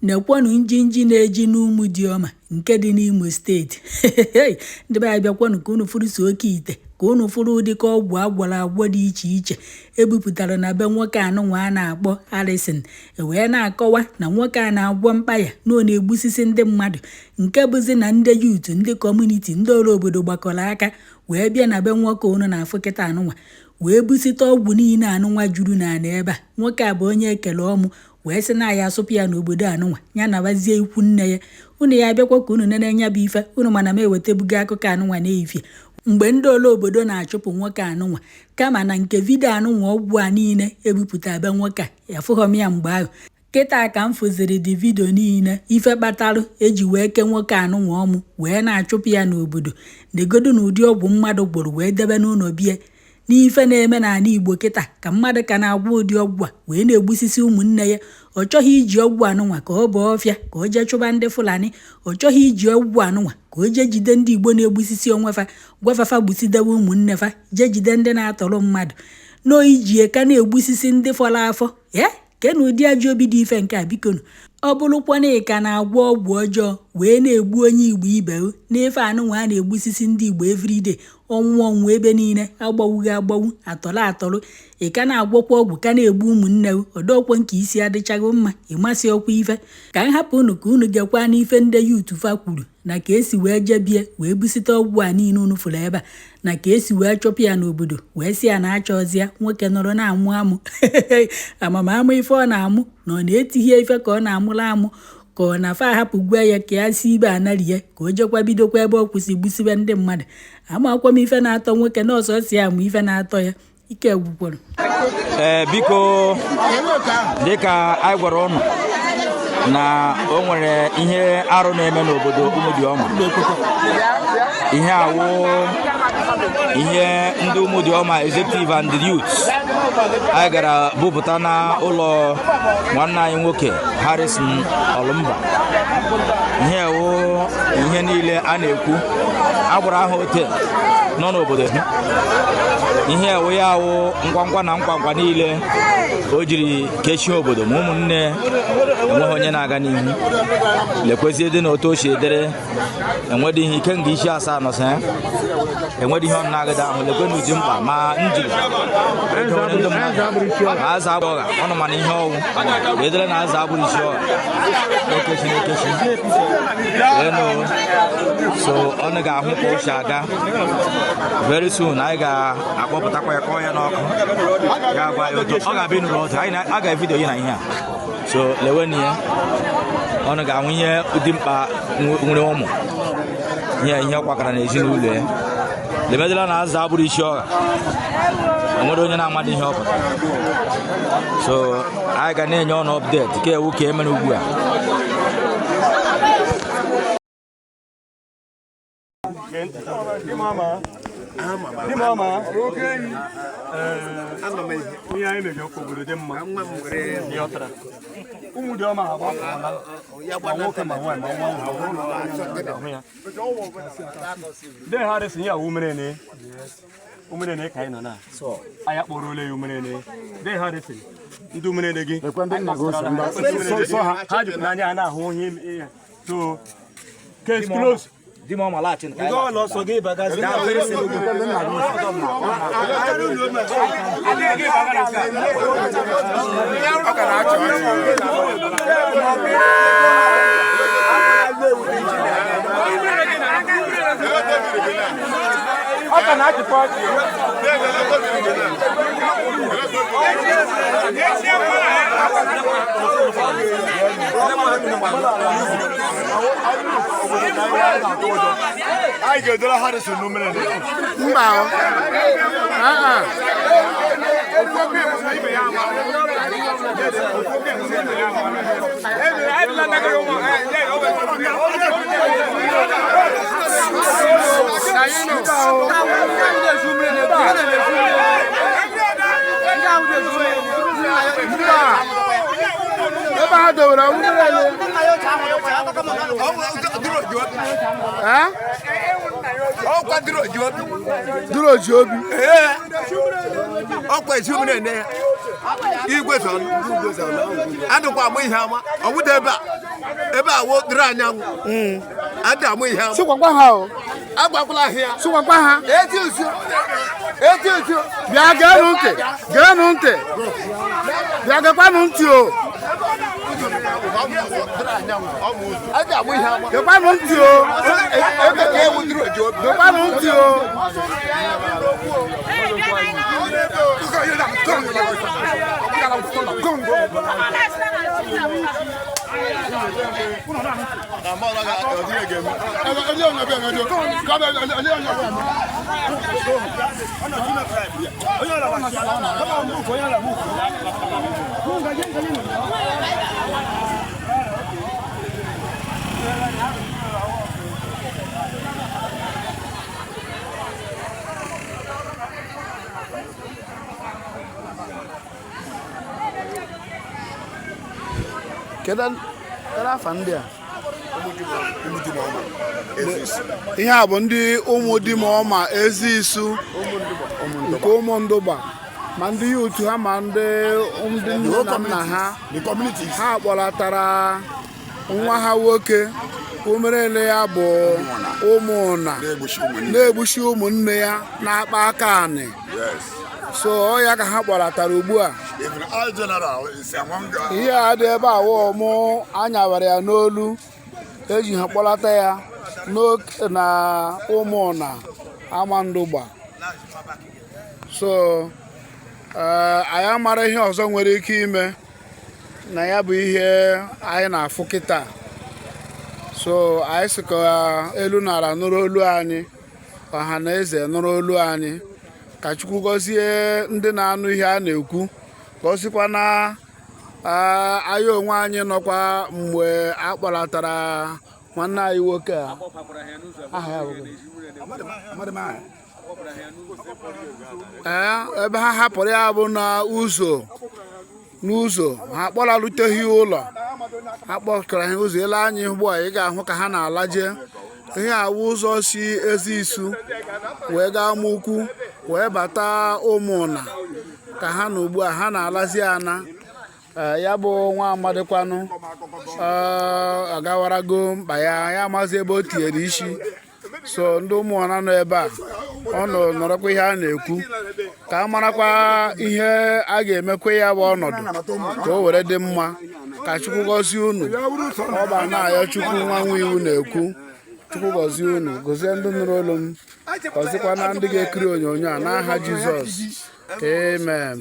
nekwanụ njinji na-eji n'ụmụ Diọma nke dị n'Imo steeti ndị be anyị bịakwanụ ka unu fụrụ so oke ite ka unu fụrụ ụdị ka ọgwụ agwọrọ agwọ dị iche iche ebupụtara na be nwoke anụnwa a na-akpọ Harrison wee na-akọwa na nwoke a na-agwọ mkpa ya na ọ na-egbusisi ndị mmadụ nke bụzi na ndị yutu ndị kọmuniti ndị ọrụ obodo gbakọrọ aka wee bịa na be nwoke unu na-afụ kịta anụnwa wee busite ọgwụ niile anụnwa juru n'ala ebe a nwoke a bụ onye ekele ọmụ wee sị na ya asụpụ ya n'obodo anụnwa ya nabazie ikwu nne ya unu ya bịakwa ka unu nene bụ ife unu mana m ewetabugo akụkọ anụnwa n'ehihie mgbe ndị ole obodo na-achụpụ nwoke anụnwa kama na nke vidio anụnwa ọgwụ a niile ebupụta be nwoke a afụghọ m ya mgbe ahụ kịta ka m fụziri dị vidio niile ife kpatarụ eji wee ke nwoke anụnwa ọmụ wee na-achụpụ ya n'obodo negodu na ụdị ọgwụ mmadụ gburu wee debe n'ụlọ bie n'ife na-eme n'ala Igbo kịta ka mmadụ ka na-agwọ ụdị ọgwụ a wee na-egbusisi ụmụnne ya ọ chọghị iji ọgwụ anụnwa ka ọ bụ ọfịa ka o jee chụba ndị Fulani ọ chọghị iji ọgwụ anụnwa ka o jee jide ndị Igbo na-egbusisi onwefa gwafafa gbusidewe ụmụnne fa jee jide ndị na-atọrọ mmadụ n'oyijie ka na-egbusisi ndị fọrọ afọ ke na ụdị ajọ obi dị ife nke a bikonu ọ bụrụkwana ka na-agwọ ọgwụ ọjọọ wee na-egbu onye Igbo ibe n'ife anụnwa a na-egbusisi ndị Igbo everyday ọnwụ ebe niile agbawughị agbawụ atọrọ ị ka na-agwọkwa ọgwụ ka na-egbu ụmụnne ọdọkwa nke isi adịchaghị mma ịmasị ọkwa ife ka m hapụ unu ka unu gekwa n'ife ndị yutu fa kwuru na ka esi wee jebie wee busite ọgwụ a niile unu fụrụ ebe a na ka esi wee chọpụ ya n'obodo wee si ya na-achọzịa nwoke nọrọ na-amụ amụ amamamụ ife ọ na-amụ na ọ na-etighi ife ka ọ na-amụrụ amụ ka ọ na-afa ahapụgwa ya ka ya si ibe anarie ka o jekwa bidokwa ebe ọ kwụsị gbusibe ndị mmadụ amakwa m ife na-atọ nwoke na ọsọ si amụ ife na-atọ ya ike gwụkwara biko dịka anyị gwara ụnụ na o nwere ihe arụ na-eme n'obodo Umudiọma ihe awụ ihe ndị Umudiọma executive and youth anyị gara bupụta na ụlọ nwanne anyị nwoke Harrison Olumba ihe awụ ihe niile a na-ekwu agbara aha hotel nọ n'obodo ihe awụ ya awụ ngwangwa na ngwangwa niile o jiri kechie obodo ma ụmụnne enweghị onye na-aga n'ihu lekwezie dị n'otu o si edere enwedịghị ike nga isi asaa nọsa ya enwedịghị ọ na-agada ahụ lekwe n'uji mkpa ma njiri edewere ndị mmadụ ma aza agbụ ọha ọnụ mana ihe ọwụ edere na aza agbụrụ isi ọha okechi na ekechi eno so ọnụ ga-ahụ ka o si aga very soon anyị ga-akpọpụtakwa ya kọọ ya n'ọkụ ga-agwa ya otu ọ ga-abịa n'ụlọ ọtụ a ga-evidio yi na ihe a so leweni ya ọnụ ga-ahụ ihe dị mkpa nwere ụmụ ihe ọ kwakara n'ezinụlọ ya lemedela na aza agbụrụ isi ọha enwere onye na-amadị ihe ọ pụtara so anyị ga na-enye ọnụ ọpdeti ka ewu ka emere ugbu a Di mama, onye anyị na-eji ọkụ obodo dị mma yọtara Umudiọma agbapụla ma nwoke ma nwaanyị ma nwa ya ndị Harrison ya umerene ka anyị nọ na anya kpọrọ ole ya umerene ndị Harrison ndị umerene gị ha jupụrụ anya a na-ahụ ihe so case close. Di mama latin ka go lo so ge bagazi na very se go I go to Harrison no minute. Duro Jobi. Oh, quite human in there. igwe so adịkwa amụ ihe ama ọ bụdị ebe a wodoro anyanwụ adị amụ ihe ama sụkwakwa ha o agbakwala ahịa sụkwakwa ha eti usu bịa geenụ ntị bịa gekwanụ ntị o adị amụ ihe ama gekwanụ ntị o gekwanụ ntị o kedu afa ndị a ihe a bụ ndị ụmụ Dimọma Ezisu nke ụmụ Ndụgba ma ndị yutu ha ma ndị nne na nna ha ha kpọlatara nwa ha nwoke umerele ya bụ ụmụnna na-egbuchi ụmụnne ya na-akpa aka anị so ọ ya ka ha kpọlatara ugbu a ihe a dị ebe a mụ anyawara ya n'olu eji ha kpọlata ya na ụmụnna Amandụgba so anyị amara ihe ọzọ nwere ike ime na ya bụ ihe anyị na-afụ kịta so anyị sị ka elu na ala nụrụ olu anyị ọha na eze nụrụ olu anyị ka Chukwu gọzie ndị na-anụ ihe a na-ekwu gọzikwa na anyị onwe anyị nọkwa mgbe a kpọlatara nwanne anyị nwoke a aha ya ebe ha hapụrụ ya bụ n'ụzọ ha kpọlaluteghị ụlọ ha kpọkara ha ụzọ ele anyị ugbu a ị ga-ahụ ka ha na-alaje ihe awụ ụzọ si Ezisu wee gaa Mukwu wee bata ụmụnna ka ha na ugbu a ha na-alazi ana ya bụ nwa amadịkwanụ agawarago mkpa ya amazi ebe o tinyere isi so ndị ụmụnna nọ ebe a ọ nọrọkwa ihe a na-ekwu ka a marakwa ihe a ga-emekwa ya bụ ọnọdụ ka o were dị mma ka Chukwu gọzie unu ọ bụ na-ayọ Chukwu nwa nwe iwu na-ekwu Chukwu gọzie unu gọzie ndị nụrụ olu m gọzikwa na ndị ga-ekiri onyonyo a n'aha Jizọs amen.